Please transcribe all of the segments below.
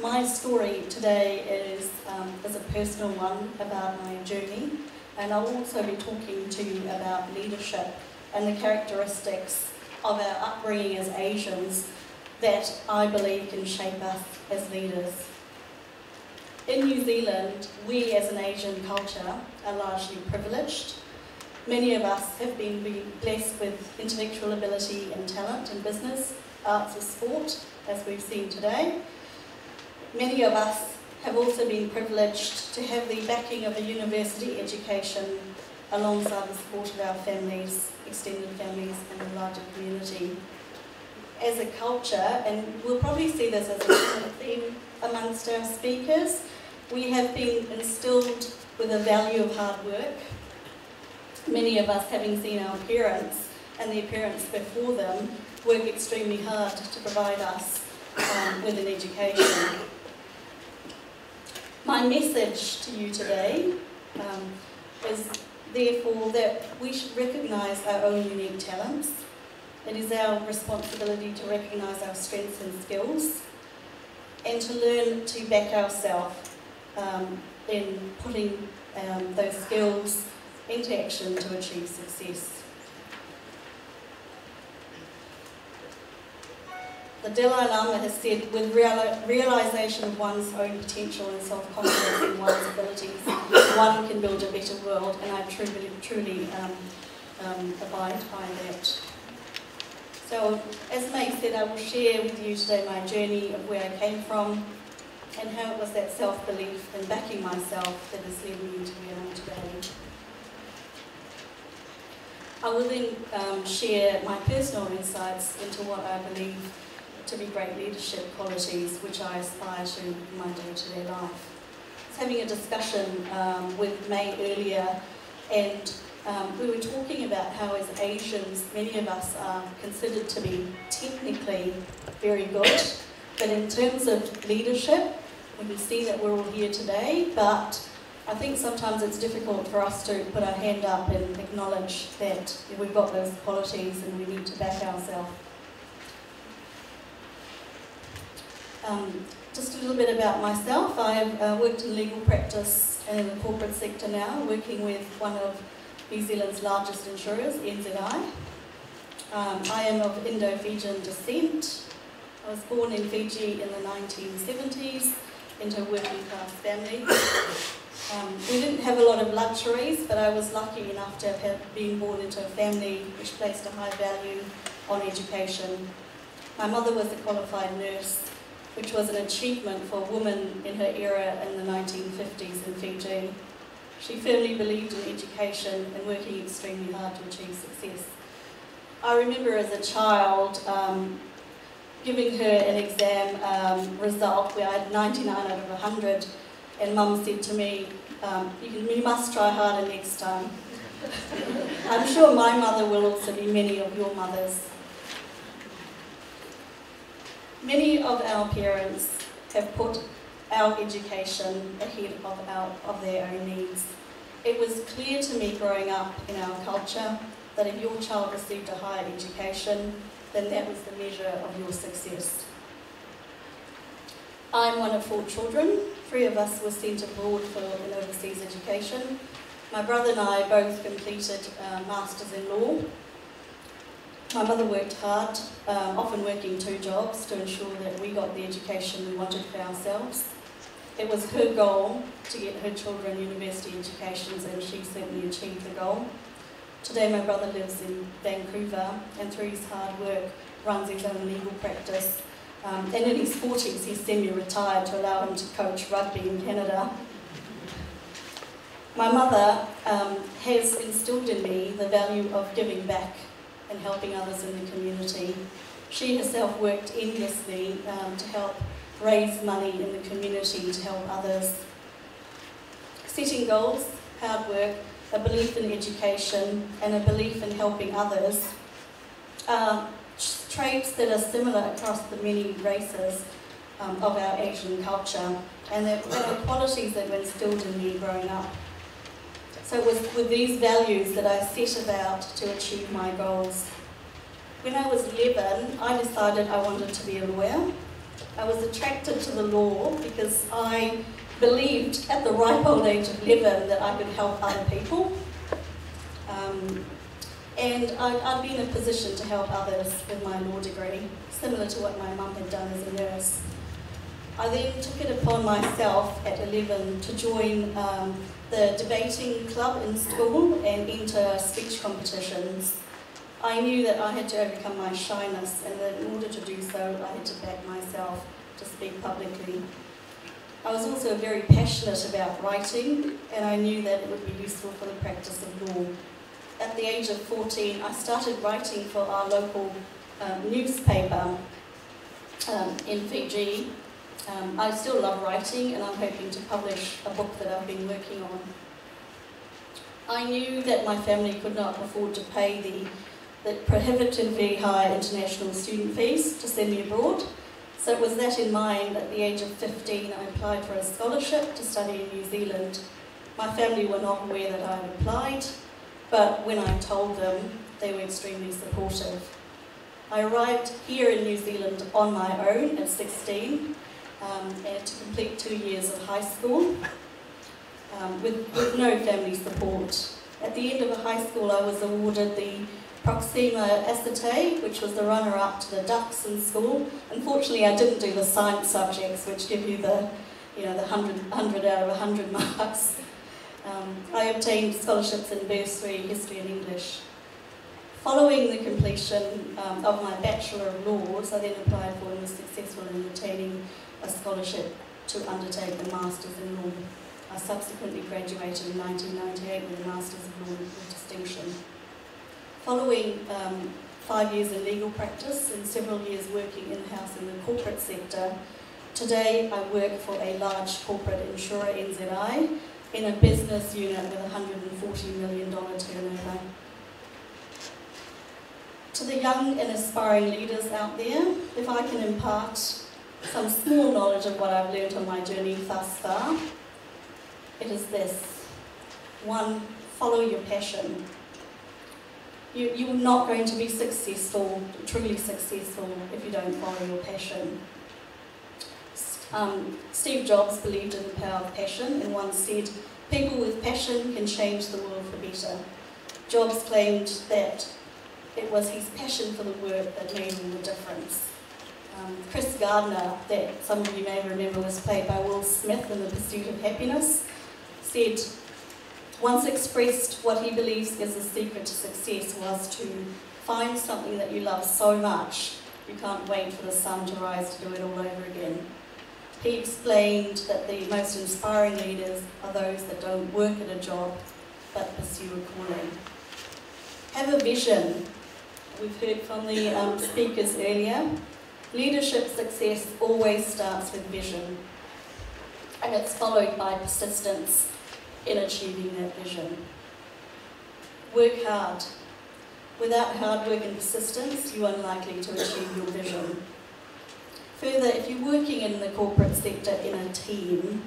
my story today is a personal one about my journey, and I'll also be talking to you about leadership and the characteristics of our upbringing as Asians that I believe can shape us as leaders. In New Zealand, we as an Asian culture are largely privileged. Many of us have been blessed with intellectual ability and talent in business, arts or sport, as we've seen today. Many of us have also been privileged to have the backing of a university education alongside the support of our families, extended families and the larger community. As a culture, and we'll probably see this as a common theme amongst our speakers, we have been instilled with a value of hard work. Many of us, having seen our parents and their parents before them work extremely hard to provide us with an education. My message to you today is therefore that we should recognise our own unique talents. It is our responsibility to recognise our strengths and skills and to learn to back ourselves in putting those skills into action to achieve success. The Dalai Lama has said, with realisation of one's own potential and self-confidence in one's abilities, one can build a better world, and I truly abide by that. So, as May said, I will share with you today my journey of where I came from and how it was that self-belief and backing myself that has led me to where I am today. I will then share my personal insights into what I believe to be great leadership qualities which I aspire to in my day-to-day life. I was having a discussion with May earlier, and we were talking about how as Asians, many of us are considered to be technically very good, but in terms of leadership, we can see that we're all here today, but I think sometimes it's difficult for us to put our hand up and acknowledge that we've got those qualities and we need to back ourselves. Just a little bit about myself. I've worked in legal practice and in the corporate sector now, working with one of New Zealand's largest insurers, NZI. I am of Indo-Fijian descent. I was born in Fiji in the 1970s into a working class family. We didn't have a lot of luxuries, but I was lucky enough to have been born into a family which placed a high value on education. My mother was a qualified nurse, which was an achievement for a woman in her era in the 1950s in Fiji. She firmly believed in education and working extremely hard to achieve success. I remember as a child giving her an exam result where I had 99 out of 100, and Mum said to me, you must try harder next time. I'm sure my mother will also be many of your mothers. Many of our parents have put our education ahead of their own needs. It was clear to me growing up in our culture that if your child received a higher education, then that was the measure of your success. I'm one of 4 children. 3 of us were sent abroad for an overseas education. My brother and I both completed masters in law. My mother worked hard, often working 2 jobs to ensure that we got the education we wanted for ourselves. It was her goal to get her children university educations, and she certainly achieved the goal. Today my brother lives in Vancouver, and through his hard work runs his own legal practice. And in his 40s he's semi-retired to allow him to coach rugby in Canada. My mother has instilled in me the value of giving back and helping others in the community. She herself worked endlessly to help raise money in the community to help others. Setting goals, hard work, a belief in education and a belief in helping others are traits that are similar across the many races of our Asian culture, and they were qualities that were instilled in me growing up. So it was with these values that I set about to achieve my goals. When I was 11, I decided I wanted to be a lawyer. I was attracted to the law because I believed at the ripe old age of 11 that I could help other people. And I'd be in a position to help others with my law degree, similar to what my mum had done as a nurse. I then took it upon myself at 11 to join the debating club in school and enter speech competitions. I knew that I had to overcome my shyness, and that in order to do so, I had to back myself to speak publicly. I was also very passionate about writing, and I knew that it would be useful for the practice of law. At the age of 14, I started writing for our local newspaper in Fiji. I still love writing, and I'm hoping to publish a book that I've been working on. I knew that my family could not afford to pay the prohibitively high international student fees to send me abroad. So it was that in mind, at the age of 15, I applied for a scholarship to study in New Zealand. My family were not aware that I had applied, but when I told them, they were extremely supportive. I arrived here in New Zealand on my own at 16, and to complete 2 years of high school with no family support. At the end of high school, I was awarded the Proxima Acetate, which was the runner-up to the Ducks in school. Unfortunately, I didn't do the science subjects, which give you the 100 out of 100 marks. I obtained scholarships in bursary, history and English. Following the completion of my Bachelor of Laws, I then applied for and was successful in obtaining a scholarship to undertake the Masters in Law. I subsequently graduated in 1998 with a Masters of Law with distinction. Following 5 years in legal practice and several years working in-house in the corporate sector, today I work for a large corporate insurer, NZI, in a business unit with a $140 million turnover. To the young and aspiring leaders out there, if I can impart some small knowledge of what I've learned on my journey thus far, it is this. 1, follow your passion. You're not going to be successful, truly successful, if you don't follow your passion. Steve Jobs believed in the power of passion and once said, "People with passion can change the world for better." Jobs claimed that it was his passion for the work that made all the difference. Chris Gardner, that some of you may remember was played by Will Smith in The Pursuit of Happiness, said, once expressed what he believes is the secret to success was to find something that you love so much you can't wait for the sun to rise to do it all over again. He explained that the most inspiring leaders are those that don't work at a job but pursue a calling. Have a vision. We've heard from the speakers earlier. Leadership success always starts with vision, and it's followed by persistence in achieving that vision. Work hard. Without hard work and persistence, you're unlikely to achieve your vision. Further, if you're working in the corporate sector in a team,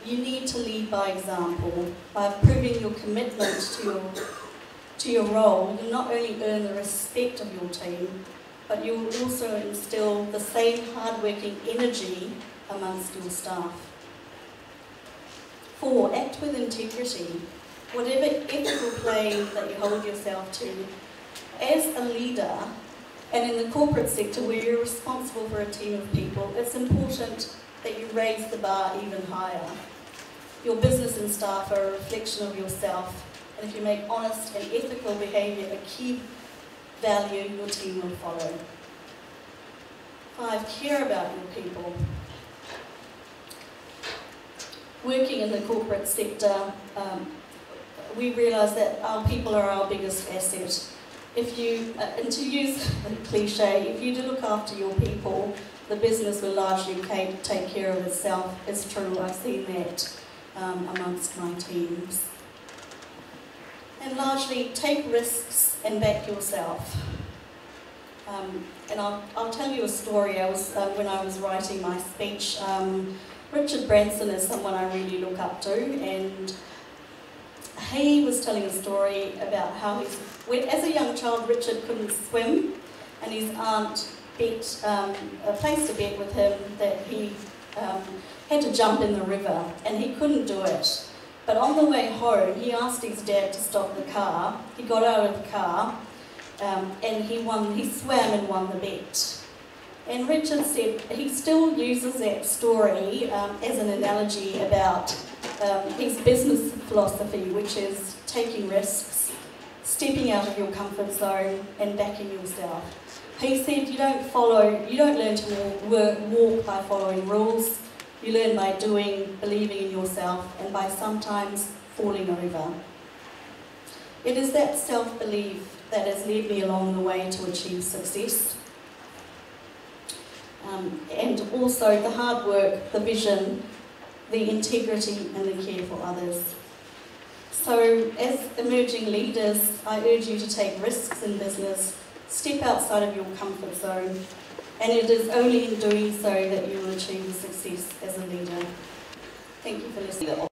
you need to lead by example. By proving your commitment to your role, you'll not only earn the respect of your team, but you'll also instill the same hard-working energy amongst your staff. 4, act with integrity. Whatever ethical plane that you hold yourself to, as a leader, and in the corporate sector where you're responsible for a team of people, it's important that you raise the bar even higher. Your business and staff are a reflection of yourself, and if you make honest and ethical behaviour a key value, your team will follow. 5, care about your people. Working in the corporate sector, we realise that our people are our biggest asset. If you, and to use a cliche, if you do look after your people, the business will largely take care of itself. It's true, I've seen that amongst my teams. And largely, take risks and back yourself. And I'll tell you a story. When I was writing my speech, Richard Branson is someone I really look up to, and he was telling a story about how as a young child Richard couldn't swim, and his aunt placed a bet with him that he had to jump in the river, and he couldn't do it. But on the way home, he asked his dad to stop the car. He got out of the car, and he swam and won the bet. And Richard said he still uses that story as an analogy about his business philosophy, which is taking risks, stepping out of your comfort zone and backing yourself. He said you don't learn to walk by following rules, you learn by doing, believing in yourself, and by sometimes falling over. It is that self-belief that has led me along the way to achieve success. And also the hard work, the vision, the integrity and the care for others. So as emerging leaders, I urge you to take risks in business, step outside of your comfort zone, and it is only in doing so that you will achieve success as a leader. Thank you for listening.